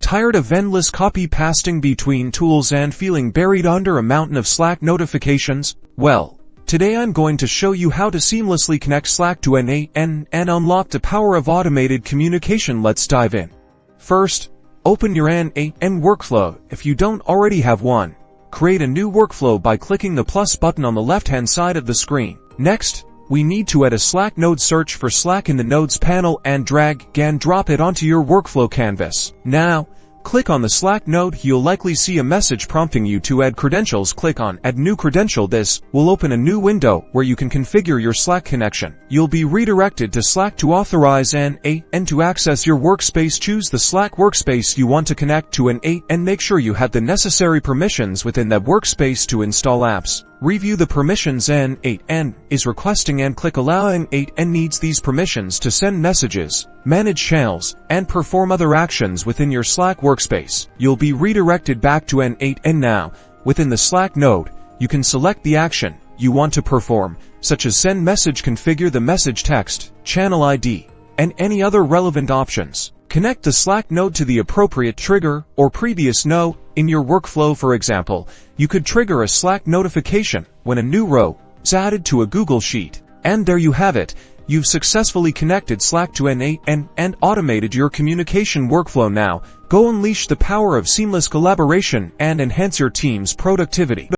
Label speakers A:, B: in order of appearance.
A: Tired of endless copy-pasting between tools and feeling buried under a mountain of Slack notifications? Well, today I'm going to show you how to seamlessly connect Slack to N8n and unlock the power of automated communication. Let's dive in. First, open your N8n workflow. If you don't already have one, create a new workflow by clicking the plus button on the left-hand side of the screen. Next, we need to add a Slack node. Search for Slack in the Nodes panel and drag and drop it onto your workflow canvas. Now, click on the Slack node. You'll likely see a message prompting you to add credentials. Click on Add New Credential. This will open a new window where you can configure your Slack connection. You'll be redirected to Slack to authorize N8n to access your workspace. Choose the Slack workspace you want to connect to N8n. Make sure you have the necessary permissions within that workspace to install apps. Review the permissions N8n is requesting and click Allow. N8n needs these permissions to send messages, manage channels, and perform other actions within your Slack workspace. You'll be redirected back to N8n now. Within the Slack node, you can select the action you want to perform, such as send message, configure the message text, channel ID, and any other relevant options. Connect the Slack node to the appropriate trigger or previous node in your workflow. For example, you could trigger a Slack notification when a new row is added to a Google Sheet. And there you have it. You've successfully connected Slack to N8n and automated your communication workflow. Now, go unleash the power of seamless collaboration and enhance your team's productivity.